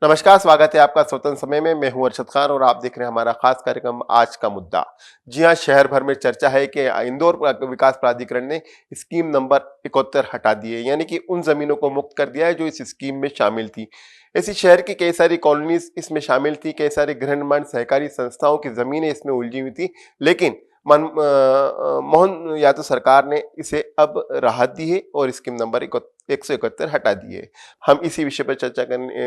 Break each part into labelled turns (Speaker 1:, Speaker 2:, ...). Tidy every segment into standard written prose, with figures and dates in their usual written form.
Speaker 1: नमस्कार, स्वागत है आपका स्वतंत्र समय में। मैं हूं अरशद खान और आप देख रहे हैं हमारा खास कार्यक्रम आज का मुद्दा। जी हां, शहर भर में चर्चा है कि इंदौर विकास प्राधिकरण ने स्कीम नंबर 71 हटा दी है, यानी कि उन जमीनों को मुक्त कर दिया है जो इस स्कीम में शामिल थी। ऐसी शहर की कई सारी कॉलोनीज इसमें शामिल थी, कई सारे गृह निर्माण सहकारी संस्थाओं की जमीनें इसमें उलझी हुई थी, लेकिन मोहन यादव सरकार ने इसे अब राहत दी है और स्कीम नंबर 171 हटा दी है। हम इसी विषय पर चर्चा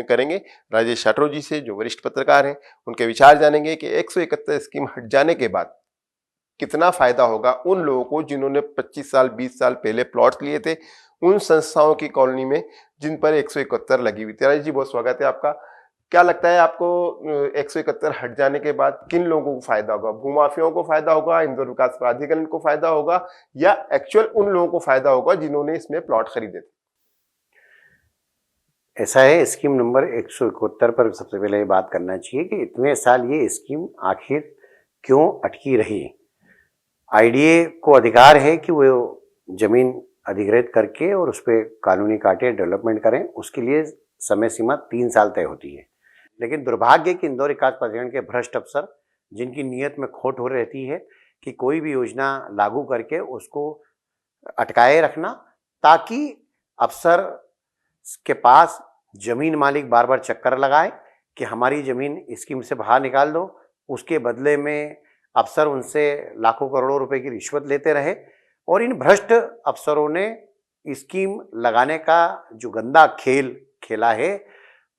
Speaker 1: करेंगे राजेश राठौर जी से, जो वरिष्ठ पत्रकार हैं। उनके विचार जानेंगे कि 171 स्कीम हट जाने के बाद कितना फायदा होगा उन लोगों को जिन्होंने 25 साल 20 साल पहले प्लॉट लिए थे उन संस्थाओं की कॉलोनी में जिन पर 171 लगी हुई थी। राजेश जी, बहुत स्वागत है आपका। क्या लगता है आपको 171 हट जाने के बाद किन लोगों को फायदा होगा? भूमाफियाओं को फायदा होगा, इंदौर विकास प्राधिकरण को फायदा होगा, या एक्चुअल उन लोगों को फायदा होगा जिन्होंने इसमें प्लॉट खरीदे थे?
Speaker 2: ऐसा है, स्कीम नंबर 171 पर सबसे पहले ये बात करना चाहिए कि इतने साल ये स्कीम आखिर क्यों अटकी रही। आईडीए को अधिकार है कि वो जमीन अधिग्रहित करके और उस पर कानूनी काटे डेवलपमेंट करें, उसके लिए समय सीमा 3 साल तय होती है। लेकिन दुर्भाग्य कि इंदौर विकास प्राधिकरण के भ्रष्ट अफसर, जिनकी नीयत में खोट हो रहती है कि कोई भी योजना लागू करके उसको अटकाए रखना, ताकि अफसर के पास जमीन मालिक बार बार चक्कर लगाए कि हमारी जमीन स्कीम से बाहर निकाल दो, उसके बदले में अफसर उनसे लाखों करोड़ों रुपए की रिश्वत लेते रहे। और इन भ्रष्ट अफसरों ने स्कीम लगाने का जो गंदा खेल खेला है,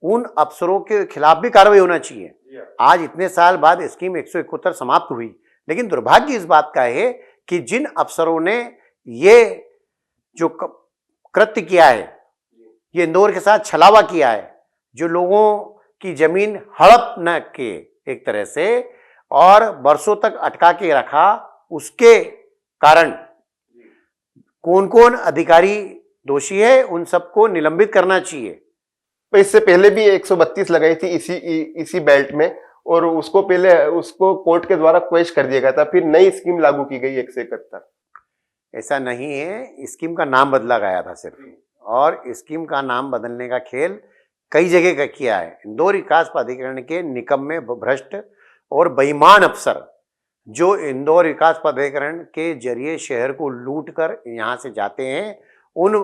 Speaker 2: उन अफसरों के खिलाफ भी कार्रवाई होना चाहिए। आज इतने साल बाद स्कीम 171 समाप्त हुई, लेकिन दुर्भाग्य इस बात का है कि जिन अफसरों ने ये जो कृत्य किया है, ये इंदौर के साथ छलावा किया है, जो लोगों की जमीन हड़प न किए एक तरह से और बरसों तक अटका के रखा, उसके कारण कौन कौन अधिकारी दोषी है उन सबको निलंबित करना चाहिए।
Speaker 1: तो इससे पहले भी 132 लगाई थी इसी बेल्ट में, और उसको पहले उसको कोर्ट के द्वारा क्वेश कर दिया गया था, फिर नई स्कीम लागू की गई 171।
Speaker 2: ऐसा नहीं है, स्कीम का नाम बदला गया था सिर्फ, और स्कीम का नाम बदलने का खेल कई जगह का किया है। इंदौर विकास प्राधिकरण के निकम्मे, भ्रष्ट और बेईमान अफसर जो इंदौर विकास प्राधिकरण के जरिए शहर को लूट कर यहाँ से जाते हैं, उन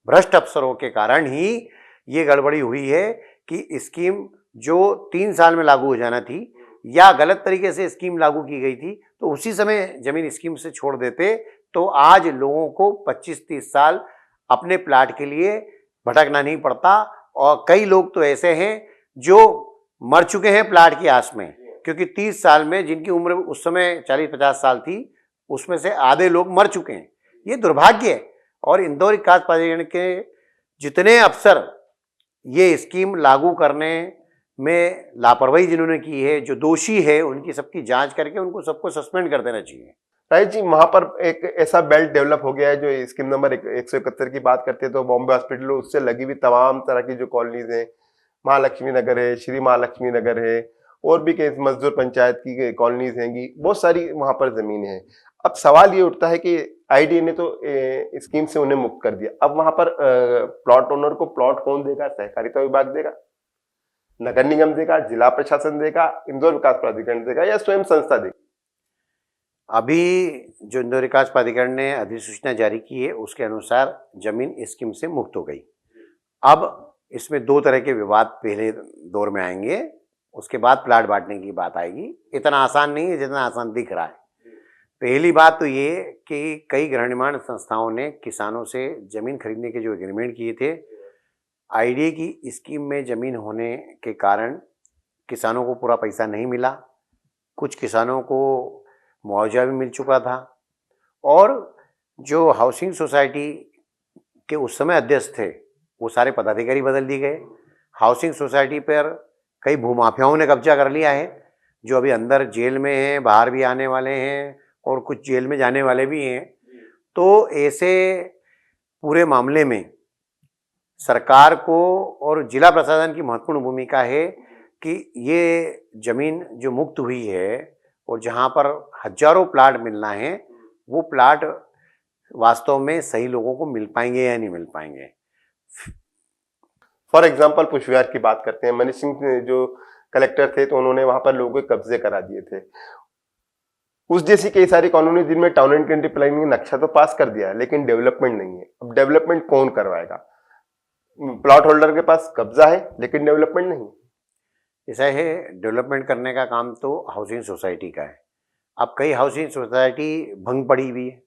Speaker 2: भ्रष्ट अफसरों के कारण ही ये गड़बड़ी हुई है कि स्कीम जो 3 साल में लागू हो जाना थी, या गलत तरीके से स्कीम लागू की गई थी, तो उसी समय जमीन स्कीम से छोड़ देते तो आज लोगों को 25-30 साल अपने प्लाट के लिए भटकना नहीं पड़ता। और कई लोग तो ऐसे हैं जो मर चुके हैं प्लाट की आस में, क्योंकि 30 साल में जिनकी उम्र उस समय 40-50 साल थी, उसमें से आधे लोग मर चुके हैं। ये दुर्भाग्य है। और इंदौर विकास प्राधिकरण के जितने अफसर ये स्कीम लागू करने में लापरवाही जिन्होंने की है, जो दोषी है, उनकी सबकी जांच करके उनको सबको सस्पेंड कर देना चाहिए।
Speaker 1: राइट जी, वहां पर एक ऐसा बेल्ट डेवलप हो गया है जो स्कीम नंबर 171 की बात करते हैं तो बॉम्बे हॉस्पिटल, उससे लगी हुई तमाम तरह की जो कॉलोनीज हैं, महालक्ष्मी नगर है, श्री महालक्ष्मी नगर है, और भी कई मजदूर पंचायत की कॉलोनीज हैंगी, बहुत सारी वहां पर जमीन है। अब सवाल ये उठता है कि आईडी ने तो स्कीम से उन्हें मुक्त कर दिया, अब वहां पर प्लॉट ओनर को प्लॉट कौन देगा? सहकारिता विभाग देगा, नगर निगम देगा, जिला प्रशासन देगा, इंदौर विकास प्राधिकरण देगा, या स्वयं संस्था देगी?
Speaker 2: अभी जो इंदौर विकास प्राधिकरण ने अधिसूचना जारी की है, उसके अनुसार जमीन स्कीम से मुक्त हो गई। अब इसमें दो तरह के विवाद पहले दौर में आएंगे, उसके बाद प्लाट बांटने की बात आएगी। इतना आसान नहीं है जितना आसान दिख रहा है। पहली बात तो ये कि कई गृह निर्माण संस्थाओं ने किसानों से जमीन खरीदने के जो एग्रीमेंट किए थे, आईडीए की स्कीम में जमीन होने के कारण किसानों को पूरा पैसा नहीं मिला। कुछ किसानों को मुआवजा भी मिल चुका था, और जो हाउसिंग सोसाइटी के उस समय अध्यक्ष थे, वो सारे पदाधिकारी बदल दिए गए। हाउसिंग सोसाइटी पर कई भूमाफियाओं ने कब्जा कर लिया है, जो अभी अंदर जेल में हैं, बाहर भी आने वाले हैं, और कुछ जेल में जाने वाले भी हैं। तो ऐसे पूरे मामले में सरकार को और जिला प्रशासन की महत्वपूर्ण भूमिका है कि ये जमीन जो मुक्त हुई है और जहाँ पर हजारों प्लाट मिलना है, वो प्लाट वास्तव में सही लोगों को मिल पाएंगे या नहीं मिल पाएंगे।
Speaker 1: फॉर एग्जाम्पल पुष्प विहार की बात करते हैं, मनीष सिंह जो कलेक्टर थे तो उन्होंने वहां पर लोगों के कब्जे करा दिए थे। उस जैसी कई सारी कॉलोनी जिनमें टाउन एंड कंट्री प्लानिंग नक्शा तो पास कर दिया है लेकिन डेवलपमेंट नहीं है। अब डेवलपमेंट कौन करवाएगा? प्लॉट होल्डर के पास कब्जा है लेकिन डेवलपमेंट नहीं।
Speaker 2: ऐसा है, डेवलपमेंट करने का काम तो हाउसिंग सोसाइटी का है। अब कई हाउसिंग सोसाइटी भंग पड़ी हुई है,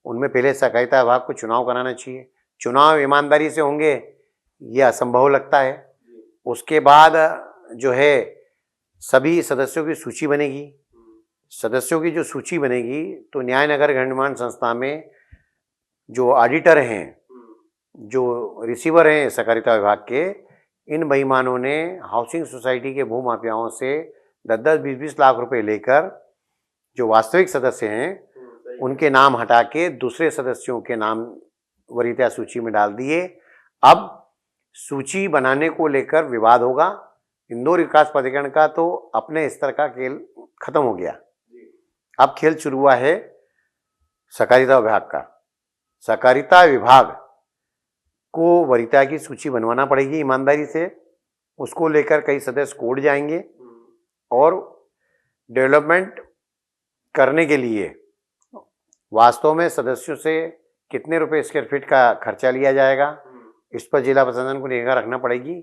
Speaker 2: उनमें पहले सहकारिता विभाग को चुनाव कराना चाहिए। चुनाव ईमानदारी से होंगे ये असंभव लगता है। उसके बाद जो है सभी सदस्यों की सूची बनेगी। सदस्यों की जो सूची बनेगी तो न्याय नगर गृह निर्माण संस्था में जो ऑडिटर हैं, जो रिसीवर हैं सहकारिता विभाग के, इन बेईमानों ने हाउसिंग सोसाइटी के भूमाफियाओं से 10-10, 20-20 लाख रुपए लेकर जो वास्तविक सदस्य हैं उनके नाम हटा के दूसरे सदस्यों के नाम वरीयता सूची में डाल दिए। अब सूची बनाने को लेकर विवाद होगा। इंदौर विकास प्राधिकरण का तो अपने स्तर का खेल खत्म हो गया। अब खेल शुरू हुआ है सहकारिता विभाग का। सहकारिता विभाग को वरीयता की सूची बनवाना पड़ेगी ईमानदारी से। उसको लेकर कई सदस्य कोर्ट जाएंगे और डेवलपमेंट करने के लिए वास्तव में सदस्यों से कितने रुपए स्क्वायर फीट का खर्चा लिया जाएगा, इस पर जिला प्रशासन को निगाह रखना पड़ेगी।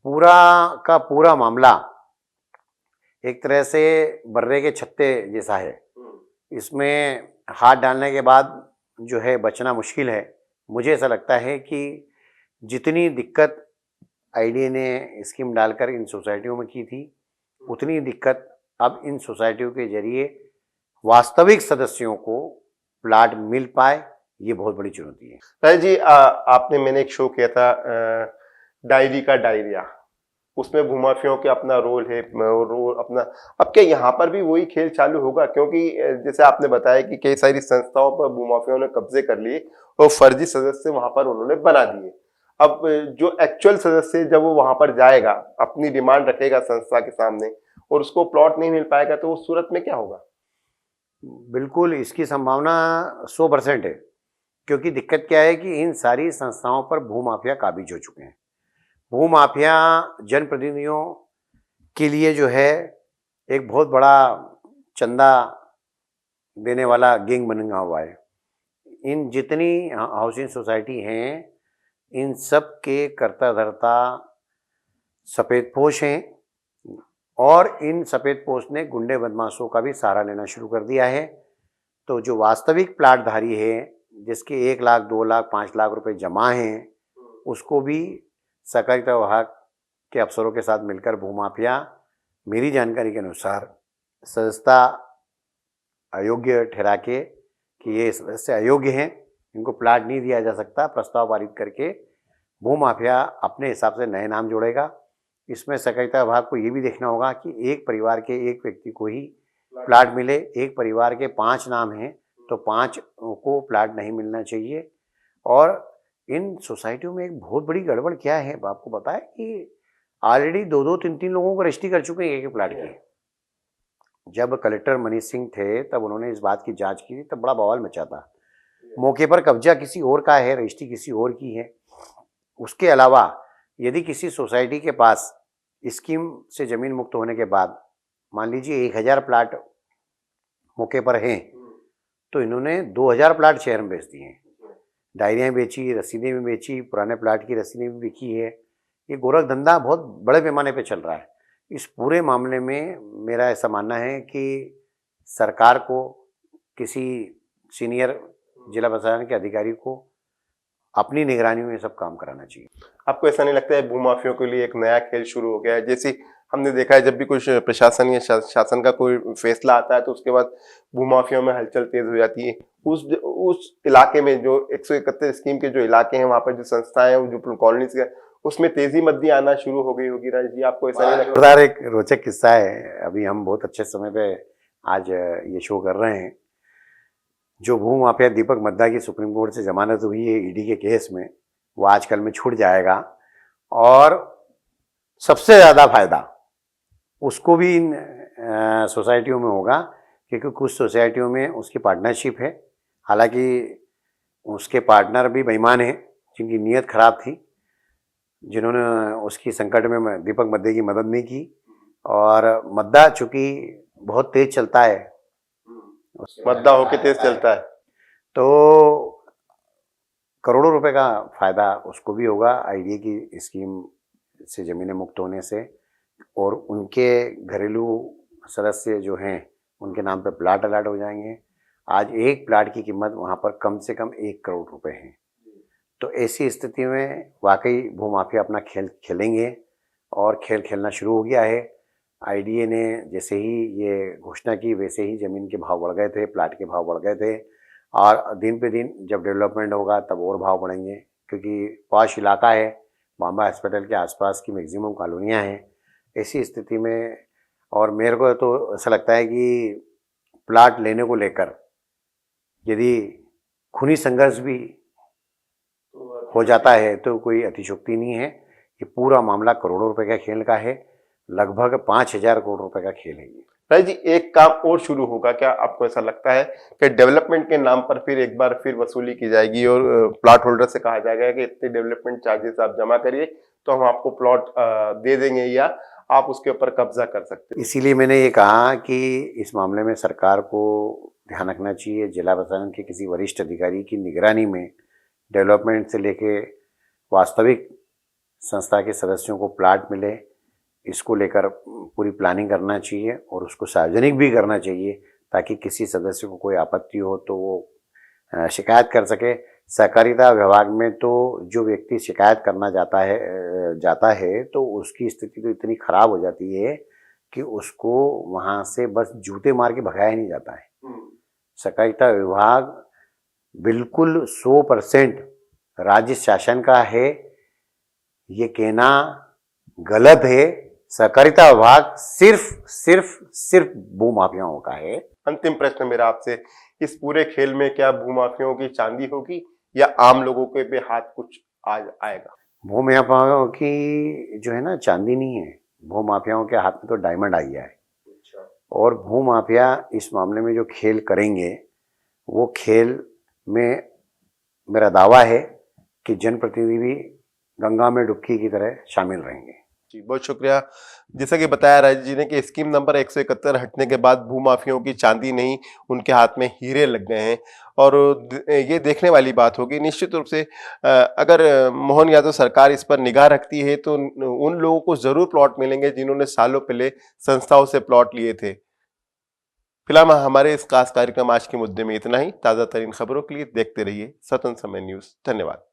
Speaker 2: पूरा का पूरा मामला एक तरह से बर्रे के छत्ते जैसा है। इसमें हाथ डालने के बाद जो है बचना मुश्किल है। मुझे ऐसा लगता है कि जितनी दिक्कत आईडीए ने स्कीम डालकर इन सोसाइटियों में की थी, उतनी दिक्कत अब इन सोसाइटियों के जरिए वास्तविक सदस्यों को प्लाट मिल पाए, ये बहुत बड़ी चुनौती है।
Speaker 1: राजेश जी, मैंने एक शो किया था डायरी का डायरिया, उसमें भूमाफियों के अपना रोल है, रोल अपना। अब क्या यहाँ पर भी वही खेल चालू होगा? क्योंकि जैसे आपने बताया कि कई सारी संस्थाओं पर भूमाफियों ने कब्जे कर लिए और फर्जी सदस्य वहां पर उन्होंने बना दिए। अब जो एक्चुअल सदस्य जब वो वहां पर जाएगा, अपनी डिमांड रखेगा संस्था के सामने और उसको प्लॉट नहीं मिल पाएगा तो उस सूरत में क्या होगा?
Speaker 2: बिल्कुल इसकी संभावना 100% है, क्योंकि दिक्कत क्या है कि इन सारी संस्थाओं पर भूमाफिया काबिज हो चुके हैं। भूमाफिया जनप्रतिनिधियों के लिए जो है एक बहुत बड़ा चंदा देने वाला गैंग बना हुआ है। इन जितनी हाउसिंग सोसाइटी हैं, इन सब के कर्ता धर्ता सफ़ेदपोश हैं और इन सफ़ेदपोश ने गुंडे बदमाशों का भी सहारा लेना शुरू कर दिया है। तो जो वास्तविक प्लाटधारी है, जिसके 1 लाख, 2 लाख, 5 लाख रुपए जमा हैं, उसको भी सहकारिता विभाग के अफसरों के साथ मिलकर भूमाफिया, मेरी जानकारी के अनुसार, सदस्यता अयोग्य ठहरा के कि ये सदस्य अयोग्य हैं, इनको प्लाट नहीं दिया जा सकता, प्रस्ताव पारित करके भूमाफिया अपने हिसाब से नए नाम जोड़ेगा। इसमें सहकारिता विभाग को ये भी देखना होगा कि एक परिवार के एक व्यक्ति को ही प्लाट मिले। एक परिवार के 5 नाम हैं तो 5 को प्लाट नहीं मिलना चाहिए। और इन सोसाइटियों में एक बहुत बड़ी गड़बड़ क्या है, आपको पता है कि ऑलरेडी 2-2, 3-3 लोगों को रजिस्ट्री कर चुके हैं एक प्लाट की। जब कलेक्टर मनीष सिंह थे तब उन्होंने इस बात की जांच की थी, तब बड़ा बवाल मचा था। मौके पर कब्जा किसी और का है, रजिस्ट्री किसी और की है। उसके अलावा यदि किसी सोसाइटी के पास स्कीम से ज़मीन मुक्त होने के बाद मान लीजिए 1000 प्लाट मौके पर हैं, तो इन्होंने 2000 प्लाट शहर में बेच दिए हैं। डायरियाँ बेची, रसीदें भी बेची, पुराने प्लाट की रसीदें भी बिकी है। ये गोरख धंधा बहुत बड़े पैमाने पे चल रहा है। इस पूरे मामले में मेरा ऐसा मानना है कि सरकार को, किसी सीनियर जिला प्रशासन के अधिकारी को अपनी निगरानी में सब काम कराना चाहिए।
Speaker 1: आपको ऐसा नहीं लगता है भूमाफियों के लिए एक नया खेल शुरू हो गया है? जैसे हमने देखा है जब भी कुछ प्रशासन या शासन का कोई फैसला आता है तो उसके बाद भूमाफियों में हलचल तेज हो जाती है। उस इलाके में जो 171 स्कीम के जो इलाके हैं, वहां पर जो संस्थाएं हैं, जो कॉलोनीज है, उसमें तेजी मद्दी आना शुरू हो गई होगी। राज जी, आपको ऐसा नहीं लगता?
Speaker 2: एक रोचक किस्सा है। अभी हम बहुत अच्छे समय पे आज ये शो कर रहे हैं। जो भूमाफिया दीपक मद्दा की सुप्रीम कोर्ट से जमानत हुई है ईडी के केस में, वो आजकल में छूट जाएगा और सबसे ज़्यादा फायदा उसको भी इन सोसाइटियों में होगा, क्योंकि कुछ सोसाइटियों में उसकी पार्टनरशिप है। हालांकि उसके पार्टनर भी बेईमान हैं जिनकी नीयत खराब थी। जिन्होंने उसकी संकट में दीपक मद्दे की मदद नहीं की। और मद्दा चूंकि बहुत तेज चलता है,
Speaker 1: मद्दा होके तेज चलता है।
Speaker 2: तो करोड़ों रुपए का फायदा उसको भी होगा आईडीए की स्कीम से जमीनें मुक्त होने से, और उनके घरेलू सदस्य जो हैं उनके नाम पे प्लाट अलाट हो जाएंगे। आज एक प्लाट की कीमत वहाँ पर कम से कम 1 करोड़ रुपए है। तो ऐसी स्थिति में वाकई भूमाफिया अपना खेल खेलेंगे, और खेल खेलना शुरू हो गया है। आईडीए ने जैसे ही ये घोषणा की वैसे ही ज़मीन के भाव बढ़ गए थे, प्लाट के भाव बढ़ गए थे, और दिन पे दिन जब डेवलपमेंट होगा तब और भाव बढ़ेंगे, क्योंकि पॉश इलाका है, बांबा हॉस्पिटल के आसपास की मैक्सिमम कॉलोनियाँ हैं। ऐसी स्थिति में, और मेरे को तो ऐसा लगता है कि प्लाट लेने को लेकर यदि खूनी संघर्ष भी हो जाता है तो कोई अतिशयोक्ति नहीं है। ये पूरा मामला करोड़ों रुपए का खेल का है, लगभग 5,000 करोड़ रुपए का खेल है ये।
Speaker 1: राय जी, एक काम और शुरू होगा क्या? आपको ऐसा लगता है कि डेवलपमेंट के नाम पर फिर एक बार फिर वसूली की जाएगी और प्लॉट होल्डर से कहा जाएगा कि इतने डेवलपमेंट चार्जेस आप जमा करिए तो हम आपको प्लॉट दे देंगे, या आप उसके ऊपर कब्जा कर सकते हैं?
Speaker 2: इसीलिए मैंने ये कहा कि इस मामले में सरकार को ध्यान रखना चाहिए, जिला प्रशासन के किसी वरिष्ठ अधिकारी की निगरानी में डेवलपमेंट से लेके वास्तविक संस्था के सदस्यों को प्लाट मिले, इसको लेकर पूरी प्लानिंग करना चाहिए और उसको सार्वजनिक भी करना चाहिए, ताकि किसी सदस्य को कोई आपत्ति हो तो वो शिकायत कर सके। सहकारिता विभाग में तो जो व्यक्ति शिकायत करना जाता है तो उसकी स्थिति तो इतनी खराब हो जाती है कि उसको वहाँ से बस जूते मार के भगाया नहीं जाता है। सहकारिता विभाग बिल्कुल 100% राज्य शासन का है, ये कहना गलत है। सहकारिता विभाग सिर्फ भूमाफियाओं का है।
Speaker 1: अंतिम प्रश्न मेरा आपसे, इस पूरे खेल में क्या भूमाफियाओं की चांदी होगी या आम लोगों के पे हाथ कुछ आज आएगा?
Speaker 2: भूमाफियाओं की जो है ना, चांदी नहीं है, भूमाफियाओं के हाथ में तो डायमंड आ गया है। और भूमाफिया इस मामले में जो खेल करेंगे, वो खेल में मेरा दावा है कि जनप्रतिनिधि भी गंगा में डुबकी की तरह शामिल रहेंगे।
Speaker 1: जी, बहुत शुक्रिया। जैसा कि बताया राज जी ने कि स्कीम नंबर 171 हटने के बाद भूमाफियाओं की चांदी नहीं, उनके हाथ में हीरे लग गए हैं, और ये देखने वाली बात होगी निश्चित रूप से। अगर मोहन यादव सरकार इस पर निगाह रखती है तो उन लोगों को जरूर प्लॉट मिलेंगे जिन्होंने सालों पहले संस्थाओं से प्लॉट लिए थे। फिलहाल हमारे इस खास कार्यक्रम आज के मुद्दे में इतना ही। ताज़ा तरीन खबरों के लिए देखते रहिए स्वतंत्र समय न्यूज़। धन्यवाद।